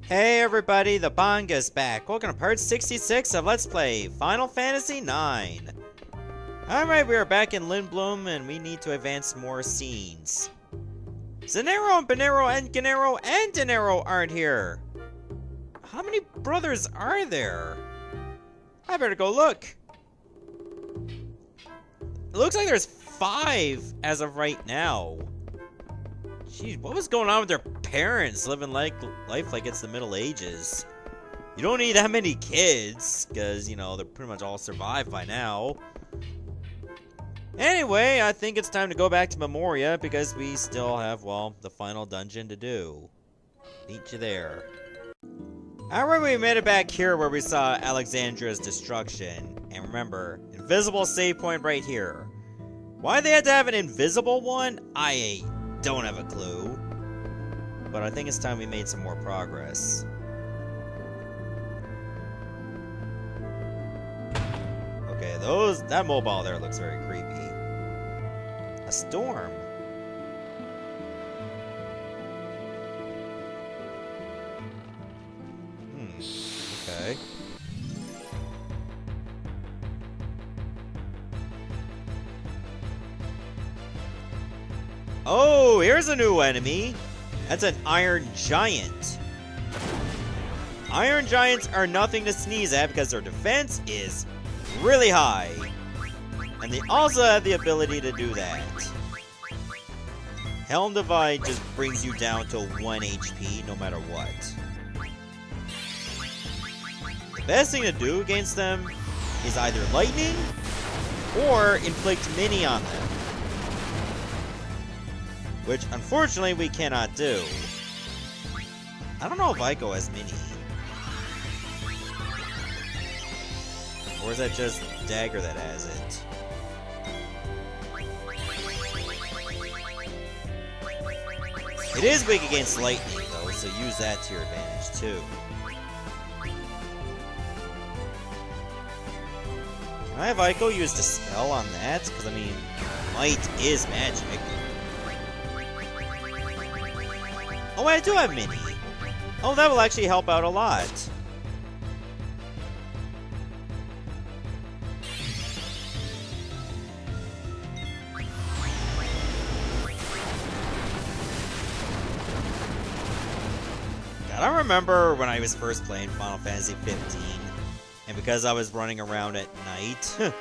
Hey everybody, the Banga's back. Welcome to part 66 of Let's Play Final Fantasy IX. Alright, we are back in Lindblum and we need to advance more scenes. Nero and Nero aren't here. How many brothers are there? I better go look. It looks like there's 5 as of right now. Jeez, what was going on with their parents living life like it's the Middle Ages? You don't need that many kids, because, you know, they're pretty much all survived by now. Anyway, I think it's time to go back to Memoria, because we still have, well, the final dungeon to do. Meet you there. Alright, we made it back here where we saw Alexandra's destruction. And remember, invisible save point right here. Why they had to have an invisible one, I don't have a clue. But I think it's time we made some more progress. Okay, that mobile there looks very creepy. A storm. Okay. Oh, here's a new enemy. That's an Iron Giant. Iron Giants are nothing to sneeze at because their defense is really high. And they also have the ability to do that. Helm Divide just brings you down to 1 HP no matter what. The best thing to do against them is either lightning or inflict mini on them. Which, unfortunately, we cannot do. I don't know if Ico has mini. Or is that just Dagger that has it? It is weak against lightning, though, so use that to your advantage, too. Can I have Ico use Dispel on that? Because, I mean, Might is magic. Oh, I do have mini. Oh, that will actually help out a lot. God, I remember when I was first playing Final Fantasy 15, and because I was running around at night,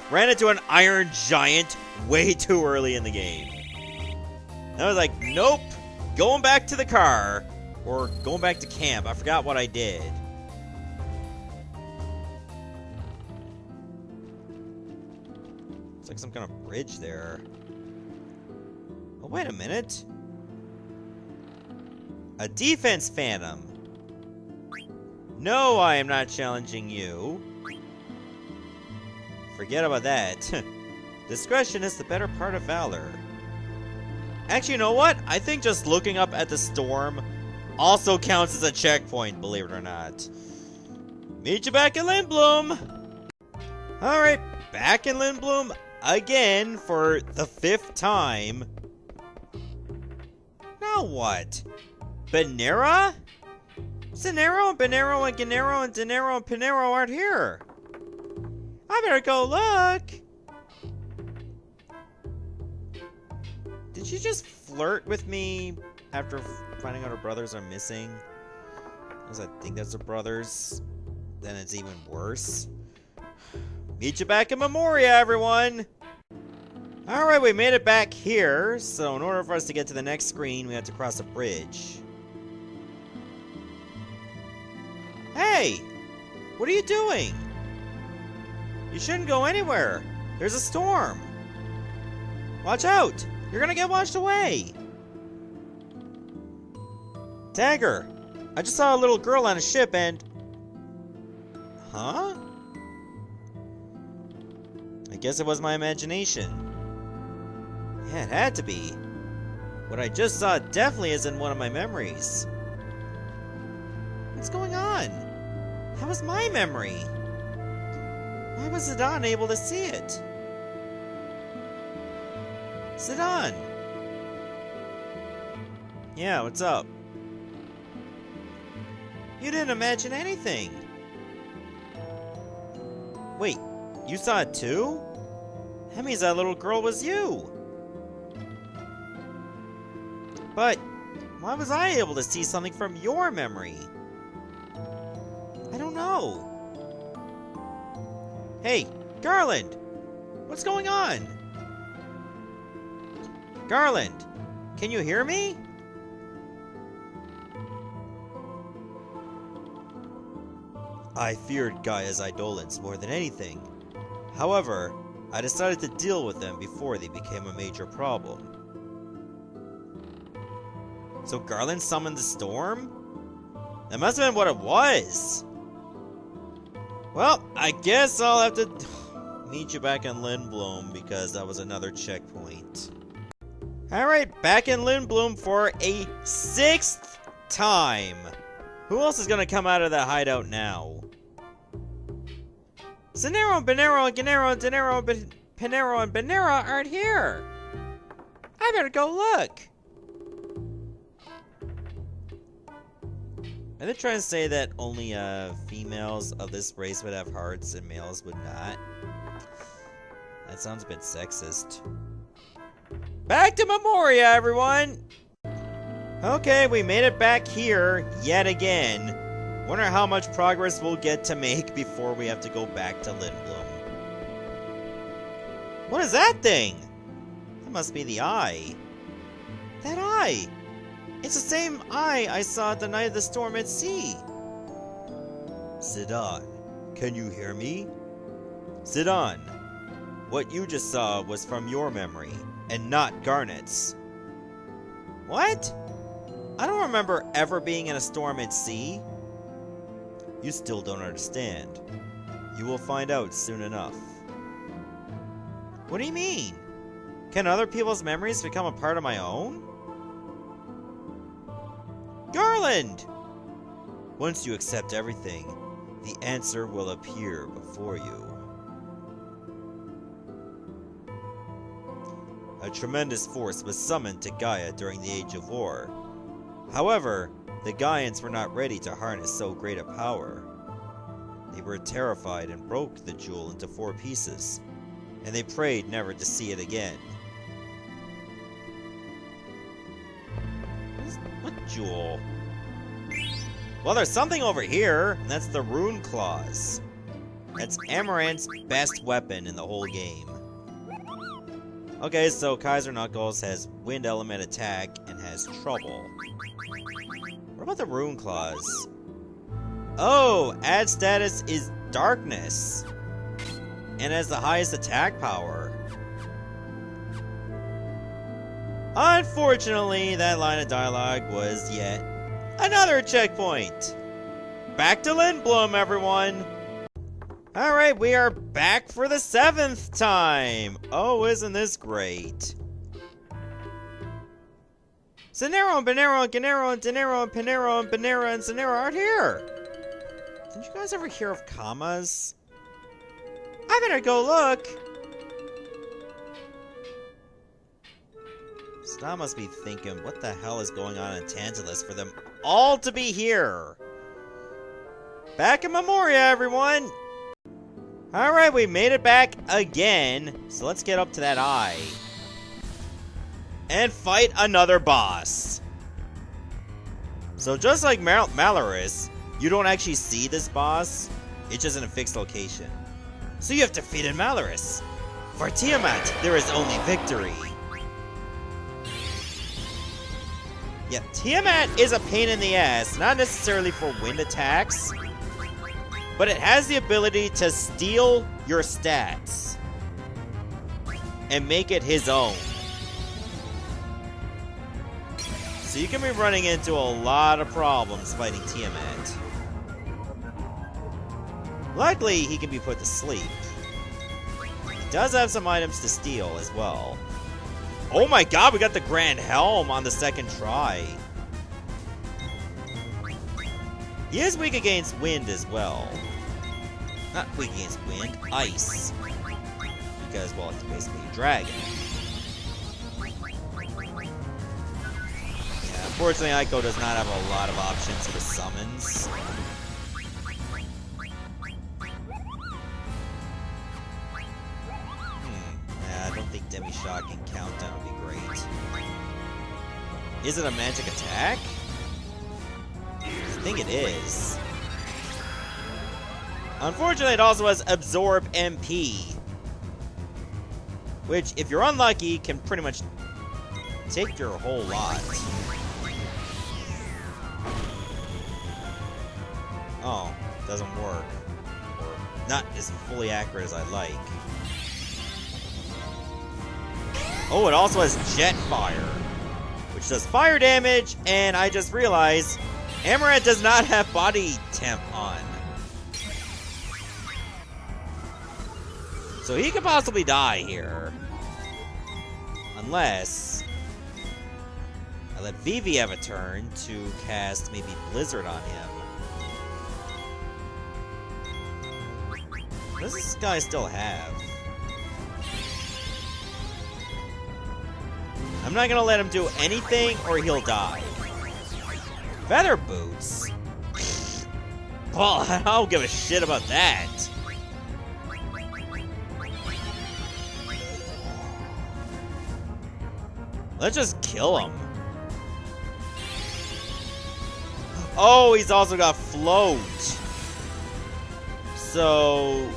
ran into an Iron Giant way too early in the game. And I was like, nope. Going back to the car, or going back to camp. I forgot what I did. It's like some kind of bridge there. Oh, wait a minute. A defense phantom. No, I am not challenging you. Forget about that. Discretion is the better part of valor. Actually, you know what? I think just looking up at the storm also counts as a checkpoint, believe it or not. Meet you back in Lindblum! Alright, back in Lindblum again for the 5th time. Now what? Nera? Nero and Nero and Nero and Nero and Nero aren't here. I better go look! Did she just flirt with me after finding out her brothers are missing? Because I think that's her brothers. Then it's even worse. Meet you back in Memoria, everyone! Alright, we made it back here. So in order for us to get to the next screen, we have to cross a bridge. Hey! What are you doing? You shouldn't go anywhere. There's a storm. Watch out! You're gonna get washed away! Dagger! I just saw a little girl on a ship and... Huh? I guess it was my imagination. Yeah, it had to be. What I just saw definitely isn't one of my memories. What's going on? That was my memory. Why was Zidane able to see it? Zidane! Yeah, what's up? You didn't imagine anything. Wait, you saw it too? That means that little girl was you. But why was I able to see something from your memory? I don't know. Hey, Garland! What's going on? Garland, can you hear me? I feared Gaia's Eidolons more than anything. However, I decided to deal with them before they became a major problem. So Garland summoned the storm? That must have been what it was! Well, I guess I'll have to meet you back in Lindblum because that was another checkpoint. Alright, back in Lindblum for a 6th time! Who else is gonna come out of the hideout now? Nero, Nero, Nero, Nero, and Nera aren't here! I better go look! Are they trying to say that only females of this race would have hearts and males would not? That sounds a bit sexist. Back to Memoria, everyone! Okay, we made it back here yet again. Wonder how much progress we'll get to make before we have to go back to Lindblum. What is that thing? That must be the eye. That eye! It's the same eye I saw the night of the storm at sea. Zidane, can you hear me? Zidane, what you just saw was from your memory, and not Garnet's. What? I don't remember ever being in a storm at sea. You still don't understand. You will find out soon enough. What do you mean? Can other people's memories become a part of my own? Garland! Once you accept everything, the answer will appear before you. A tremendous force was summoned to Gaia during the Age of War. However, the Gaians were not ready to harness so great a power. They were terrified and broke the jewel into 4 pieces, and they prayed never to see it again. What jewel? Well, there's something over here, and that's the Rune Claws. That's Amaranth's best weapon in the whole game. Okay, so Kaiser Knuckles has wind element attack and has trouble. What about the Rune Claws? Oh, add status is darkness. And has the highest attack power. Unfortunately, that line of dialogue was yet another checkpoint. Back to Lindblum, everyone. Alright, we are back for the 7th time. Oh, isn't this great? Nero, Nero, Nero, Nero, Nero, Nera, and Nera aren't here. Didn't you guys ever hear of commas? I better go look. Star must be thinking, what the hell is going on in Tantalus for them all to be here? Back in Memoria, everyone! Alright, we made it back again, so let's get up to that eye. And fight another boss. So just like Malorus, you don't actually see this boss, it's just in a fixed location. So you have defeated Malorus. For Tiamat, there is only victory. Yeah, Tiamat is a pain in the ass, not necessarily for wind attacks, but it has the ability to steal your stats and make it his own. So you can be running into a lot of problems fighting Tiamat. Luckily, he can be put to sleep. He does have some items to steal as well. Oh my god, we got the Grand Helm on the 2nd try. He is weak against wind as well. Not weak against wind, ice. Because, well, it's basically a dragon. Yeah, Unfortunately, Aiko does not have a lot of options for summons. Yeah, I don't think Demi-Shocking Countdown would be great. Is it a magic attack? I think it is. Unfortunately, it also has Absorb MP. Which, if you're unlucky, can pretty much take your whole lot. Oh, doesn't work. Or not as fully accurate as I'd like. Oh, it also has Jet Fire, which does fire damage, and I just realized Amaranth does not have body temp on. So he could possibly die here. Unless I let Vivi have a turn to cast maybe Blizzard on him. What does this guy still have? I'm not gonna let him do anything or he'll die. Feather Boots? Well, I don't give a shit about that. Let's just kill him. Oh, he's also got Float. So,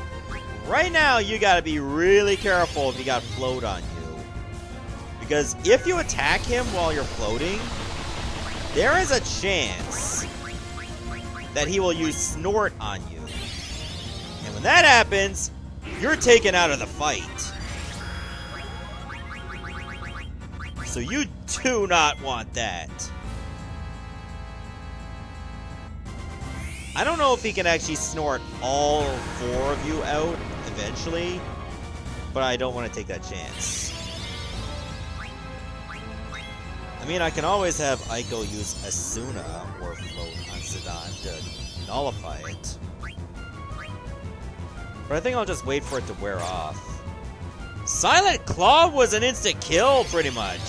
right now you gotta be really careful if you got Float on you. Because if you attack him while you're floating, there is a chance that he will use Snort on you. And when that happens, you're taken out of the fight. So you do not want that. I don't know if he can actually snort all 4 of you out eventually, but I don't want to take that chance. I mean, I can always have Aiko use Asuna or Float on Zidane to nullify it. But I think I'll just wait for it to wear off. Silent Claw was an instant kill, pretty much.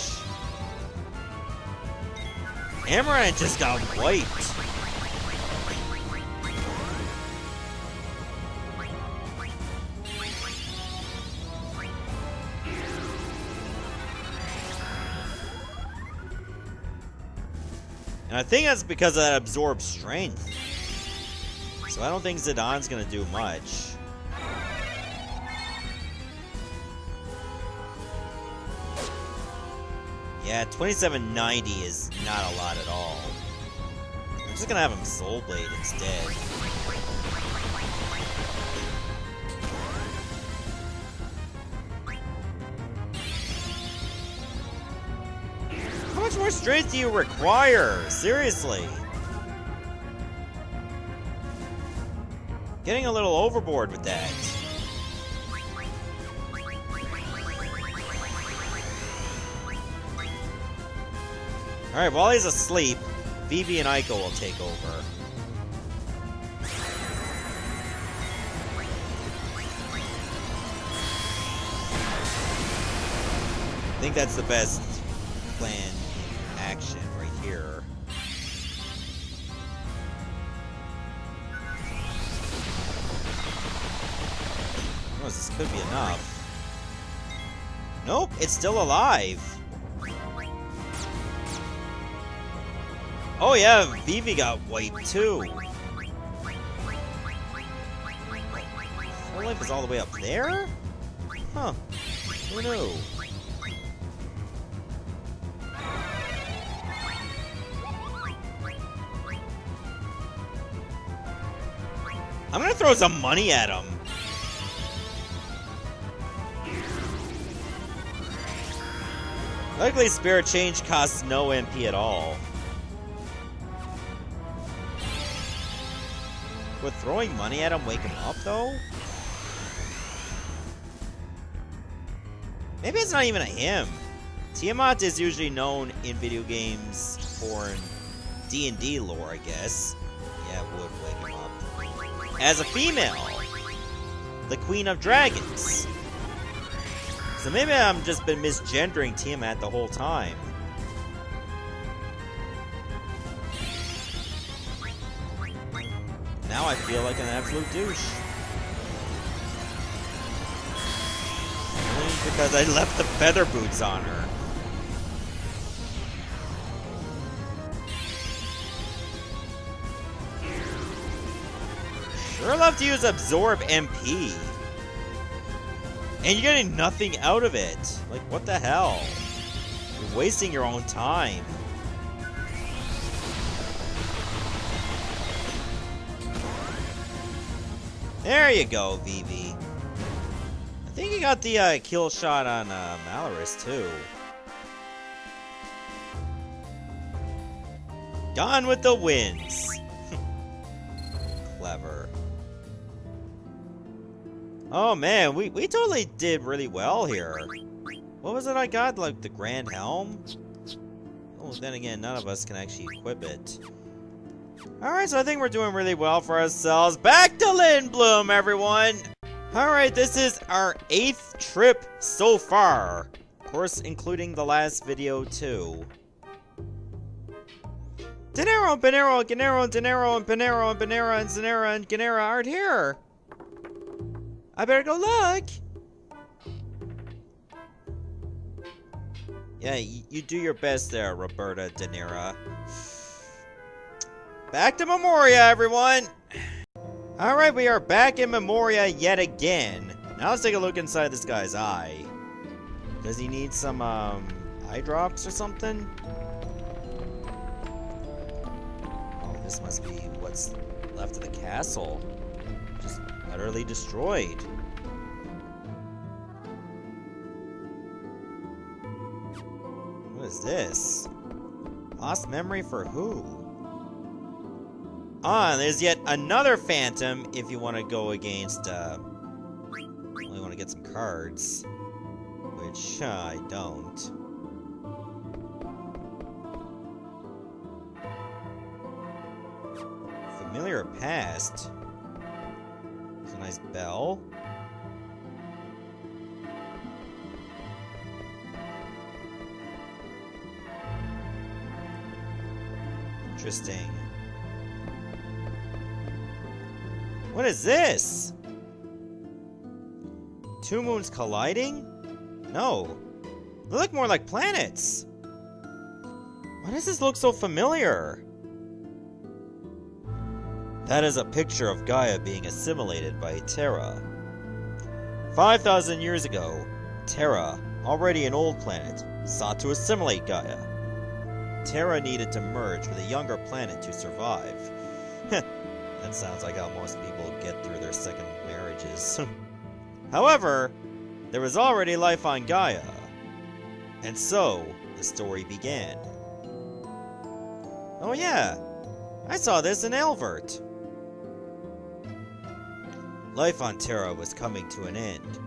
Amaranth just got wiped. And I think that's because of that Absorb Strength. So I don't think Zidane's gonna do much. Yeah, 2790 is not a lot at all. I'm just gonna have him Soul Blade instead. How much more strength do you require? Seriously. Getting a little overboard with that. Alright, while he's asleep, Vivi and Aiko will take over. I think that's the best plan in action right here. Oh, this could be enough. Nope, it's still alive. Oh yeah, Vivi got wiped too. Full life is all the way up there? Huh. Who knew? I'm gonna throw some money at him. Luckily, Spirit Change costs no MP at all. Would throwing money at him wake him up, though? Maybe it's not even a him. Tiamat is usually known in video games for D&D lore, I guess. Yeah, it would wake him up. As a female. The Queen of Dragons. So maybe I've just been misgendering Tiamat the whole time. Now I feel like an absolute douche. Only because I left the feather boots on her. Sure love to use Absorb MP. And you're getting nothing out of it. Like, what the hell? You're wasting your own time. There you go, Vivi. I think you got the kill shot on Malaris, too. Gone with the winds. Clever. Oh man, we totally did really well here. What was it I got? Like the Grand Helm? Oh, then again, none of us can actually equip it. Alright, so I think we're doing really well for ourselves. Back to Lindblum, everyone! Alright, this is our 8th trip so far. Of course, including the last video, too. Nero, Nero, Nero, Nero, and Nero, and Nera, and Nera, and Nera aren't here. I better go look. Yeah, you do your best there, Roberta De Nera. Back to Memoria, everyone! Alright, we are back in Memoria yet again. Now let's take a look inside this guy's eye. Does he need some, eye drops or something? Oh, this must be what's left of the castle. Just utterly destroyed. What is this? Lost memory for who? Ah, there's yet another phantom if you want to go against, only want to get some cards. Which, I don't. Familiar past. There's a nice bell. Interesting. What is this? Two moons colliding? No. They look more like planets. Why does this look so familiar? That is a picture of Gaia being assimilated by Terra. 5,000 years ago, Terra, already an old planet, sought to assimilate Gaia. Terra needed to merge with a younger planet to survive. That sounds like how most people get through their second marriages. However, there was already life on Gaia. And so, the story began. Oh yeah, I saw this in Elvert. Life on Terra was coming to an end.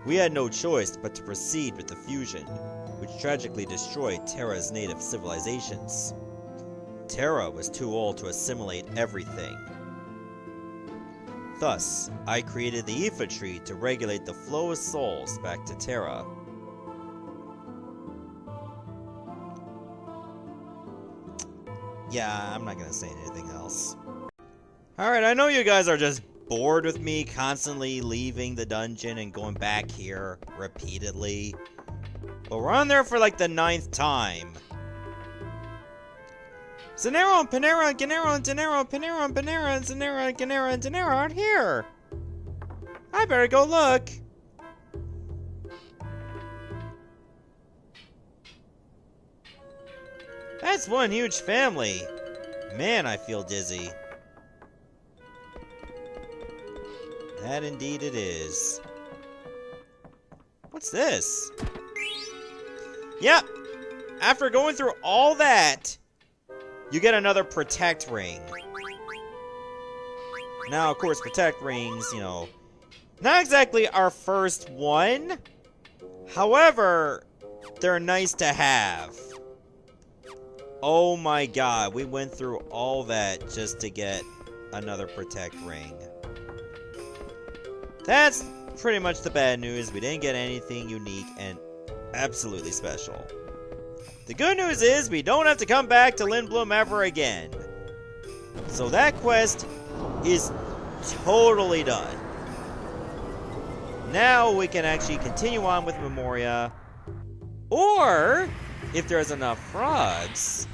We had no choice but to proceed with the fusion, which tragically destroyed Terra's native civilizations. Terra was too old to assimilate everything. Thus, I created the Aoife tree to regulate the flow of souls back to Terra. Yeah, I'm not gonna say anything else. Alright, I know you guys are just bored with me constantly leaving the dungeon and going back here repeatedly. But we're on there for like the 9th time. Nero, Panera, Nero, Nero, Panera, Panera, Nero, Nero, and Nero aren't here. I better go look. That's one huge family. Man, I feel dizzy. That indeed it is. What's this? Yep. After going through all that, you get another Protect Ring. Now, of course, Protect Rings, you know, not exactly our first one. However, they're nice to have. Oh my god, we went through all that just to get another Protect Ring. That's pretty much the bad news. We didn't get anything unique and absolutely special. The good news is we don't have to come back to Lindblum ever again. So that quest is totally done. Now we can actually continue on with Memoria. Or, if there's enough frogs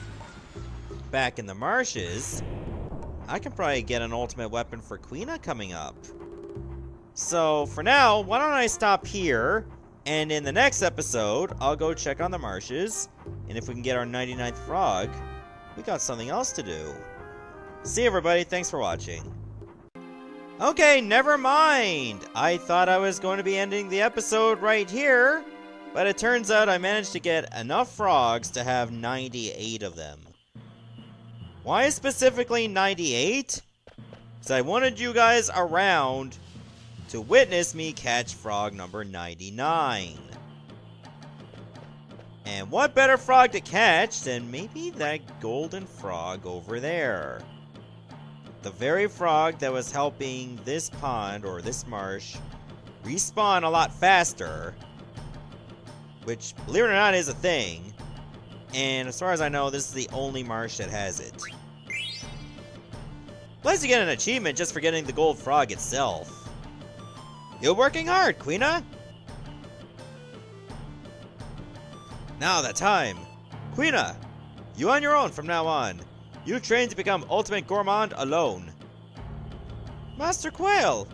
back in the marshes, I can probably get an ultimate weapon for Quina coming up. So, for now, why don't I stop here, and in the next episode, I'll go check on the marshes, and if we can get our 99th frog, we got something else to do. See you, everybody. Thanks for watching. Okay, never mind. I thought I was going to be ending the episode right here, but it turns out I managed to get enough frogs to have 98 of them. Why specifically 98? Because I wanted you guys around to witness me catch frog number 99. And what better frog to catch than maybe that golden frog over there? The very frog that was helping this pond, or this marsh, respawn a lot faster. Which, believe it or not, is a thing. And as far as I know, this is the only marsh that has it. Plus you get an achievement just for getting the gold frog itself. You're working hard, Quina! Now the time! Quina! You on your own from now on. You train to become ultimate gourmand alone. Master Quale!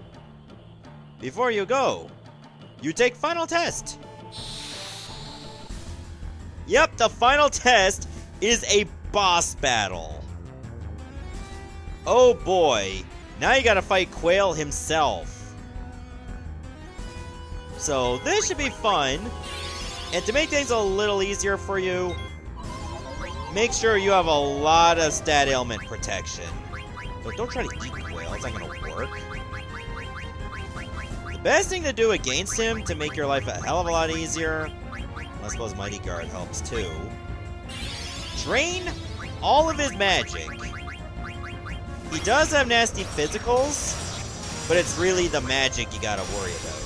Before you go, you take final test! Yep, the final test is a boss battle. Oh boy, now you gotta fight Quale himself. So this should be fun. And to make things a little easier for you, make sure you have a lot of stat ailment protection. But don't try to eat Quale, it's not gonna work. The best thing to do against him to make your life a hell of a lot easier, I suppose Mighty Guard helps too, drain all of his magic. He does have nasty physicals, but it's really the magic you gotta worry about.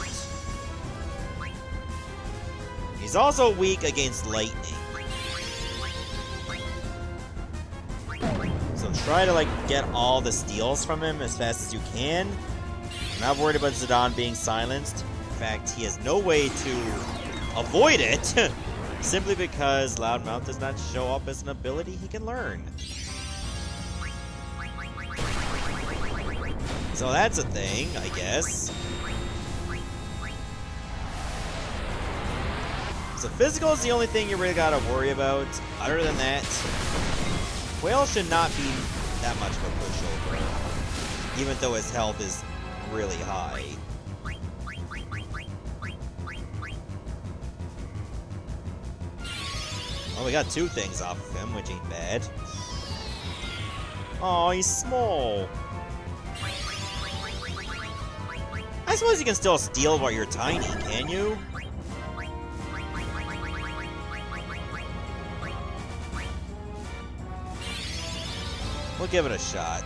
He's also weak against lightning. So try to get all the steals from him as fast as you can. I'm not worried about Zidane being silenced. In fact, he has no way to avoid it, simply because Loudmouth does not show up as an ability he can learn. So that's a thing, I guess. So physical is the only thing you really gotta worry about. Other than that, Quale should not be that much of a pushover, even though his health is really high. Well, we got two things off of him, which ain't bad. Aw, he's small. I suppose you can still steal while you're tiny, can you? We'll give it a shot.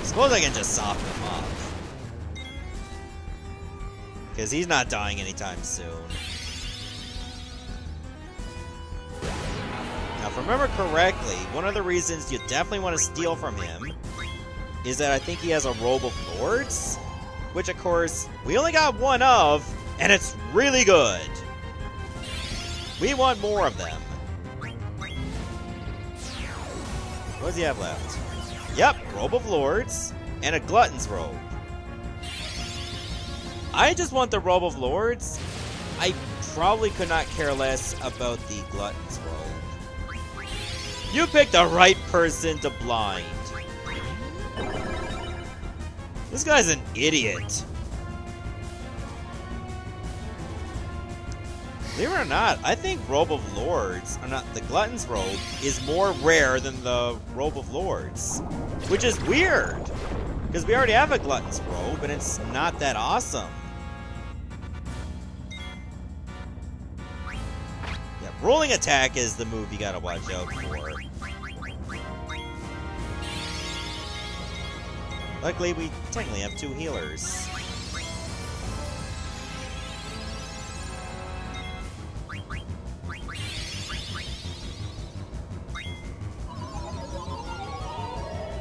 Suppose I can just soften him up. Because he's not dying anytime soon. Now, if I remember correctly, one of the reasons you definitely want to steal from him is that I think he has a Robe of Lords, which, of course, we only got one of, and it's really good. We want more of them. What does he have left? Yep, Robe of Lords, and a Glutton's Robe. I just want the Robe of Lords. I probably could not care less about the Glutton's Robe. You picked the right person to blind. This guy's an idiot. Believe it or not, I think Robe of Lords, or not, the Glutton's Robe, is more rare than the Robe of Lords. Which is weird, because we already have a Glutton's Robe, and it's not that awesome. Yeah, rolling attack is the move you gotta watch out for. Luckily, we technically have two healers.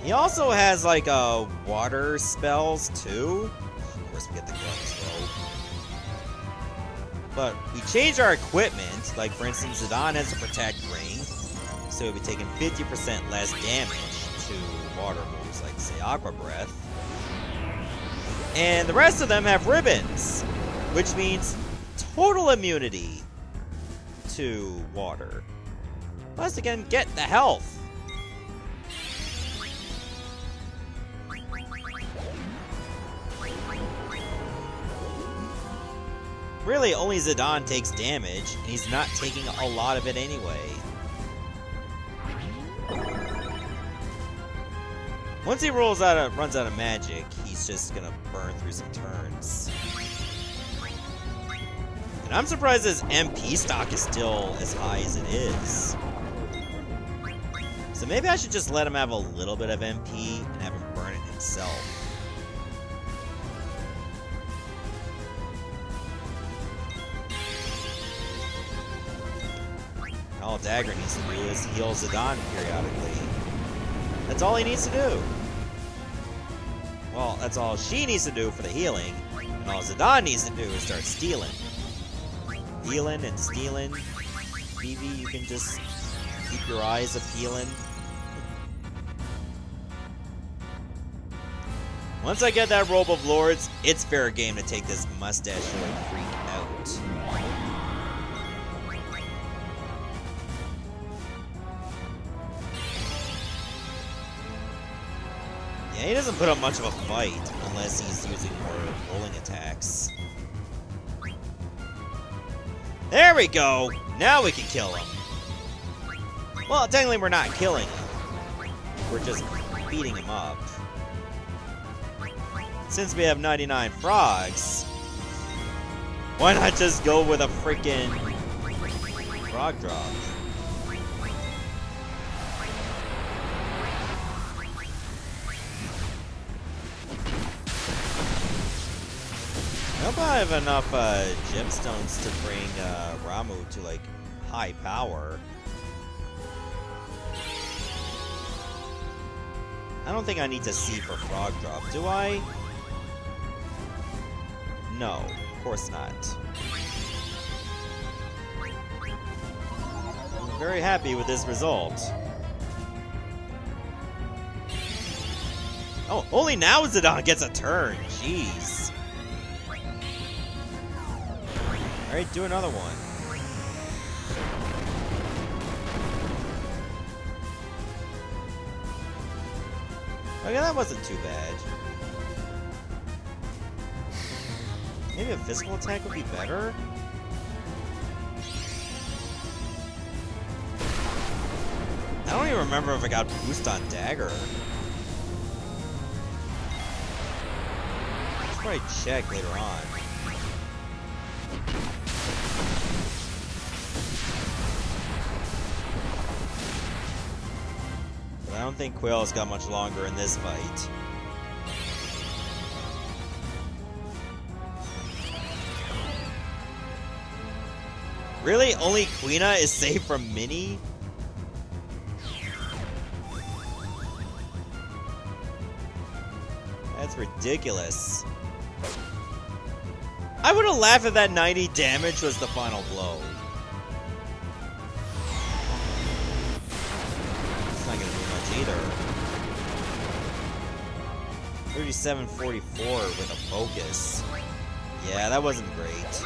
He also has like water spells too. Of course we get the guns though. But we changed our equipment, like for instance Zidane has a protect ring, so we'll be taking 50% less damage to water moves like say Aqua Breath. And the rest of them have ribbons, which means total immunity to water. Plus again, get the health. Really, only Zidane takes damage, and he's not taking a lot of it anyway. Once he runs out of magic, he's just gonna burn through some turns. And I'm surprised his MP stock is still as high as it is. So maybe I should just let him have a little bit of MP and have him burn it himself. All Dagger needs to do is heal Zidane periodically. That's all he needs to do. Well, that's all she needs to do for the healing. And all Zidane needs to do is start stealing. Healing and stealing. Vivi, you can just keep your eyes appealing. Once I get that Robe of Lords, it's fair game to take this mustachioed freak out. Yeah, he doesn't put up much of a fight unless he's using more rolling attacks. There we go! Now we can kill him. Well, technically we're not killing him. We're just beating him up. Since we have 99 frogs, why not just go with a freaking frog drop? I hope I have enough gemstones to bring Ramuh to like high power. I don't think I need to see for frog drop, do I? No, of course not. I'm very happy with this result. Oh, only now Zidane gets a turn. Jeez. Alright, do another one. Okay, that wasn't too bad. Maybe a physical attack would be better? I don't even remember if I got boost on Dagger. Let's probably check later on. But I don't think Quale's got much longer in this fight. Really? Only Quina is safe from Mini? That's ridiculous. I would have laughed if that 90 damage was the final blow. It's not gonna do much either. 3744 with a focus. Yeah, that wasn't great.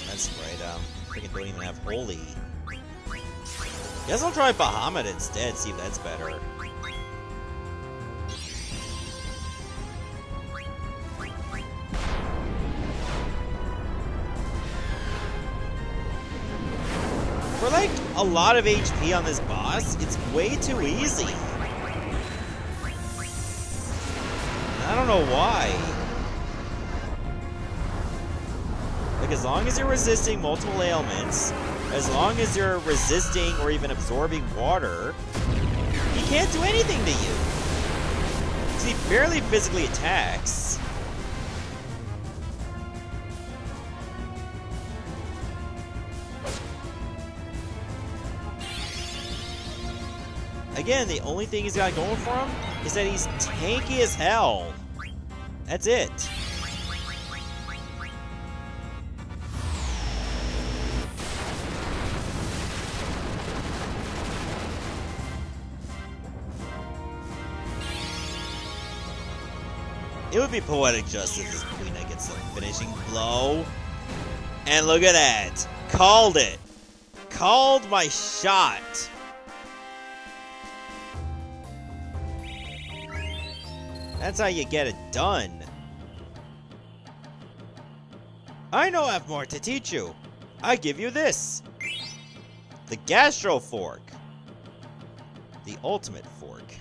That's right, freaking don't even have Holy. Guess I'll try Bahamut instead, see if that's better. For like a lot of HP on this boss, it's way too easy. I don't know why. Like, as long as you're resisting multiple ailments, as long as you're resisting or even absorbing water, he can't do anything to you. Because he barely physically attacks. Again, the only thing he's got going for him is that he's tanky as hell. That's it. It would be poetic justice if Quina gets the finishing blow. And look at that. Called it. Called my shot. That's how you get it done. I know I have more to teach you. I give you this. The Gastro Fork. The ultimate fork.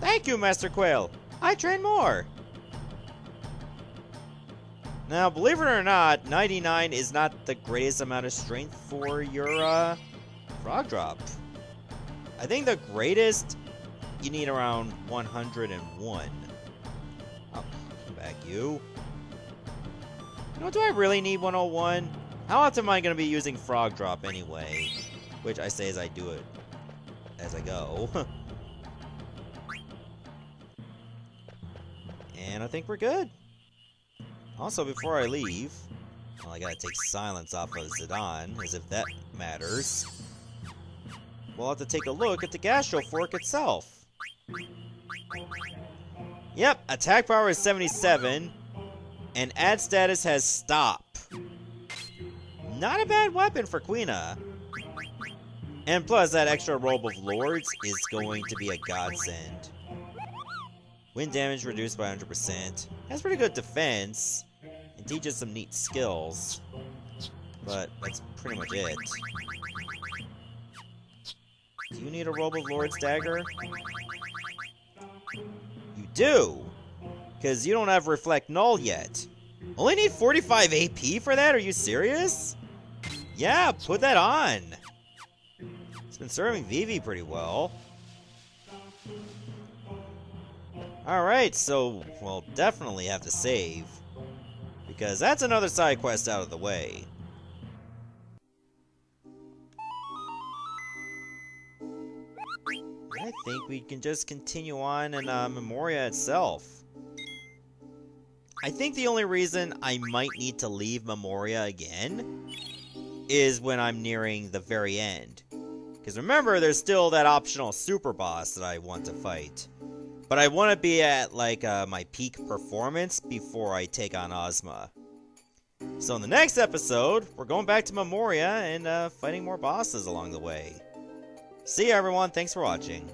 Thank you, Master Quale. I train more. Now, believe it or not, 99 is not the greatest amount of strength for your frog drop. I think the greatest, you need around 101. Oh, come back, you. You know, do I really need 101? How often am I going to be using frog drop anyway? Which I say as I do it as I go. And I think we're good. Also, before I leave, well, I gotta take silence off of Zidane, as if that matters. We'll have to take a look at the Gastro Fork itself. Yep, attack power is 77, and add status has stop. Not a bad weapon for Quina. And plus, that extra robe of lords is going to be a godsend. Wind damage reduced by 100%. Has pretty good defense. And teaches some neat skills. But that's pretty much it. Do you need a robe of lords dagger? You do! Because you don't have Reflect Null yet. Only need 45 AP for that? Are you serious? Yeah, put that on! It's been serving Vivi pretty well. Alright, so we'll definitely have to save. Because that's another side quest out of the way. I think we can just continue on in Memoria itself. I think the only reason I might need to leave Memoria again is when I'm nearing the very end. Because remember, there's still that optional super boss that I want to fight. But I want to be at, like, my peak performance before I take on Ozma. So in the next episode, we're going back to Memoria and fighting more bosses along the way. See ya, everyone. Thanks for watching.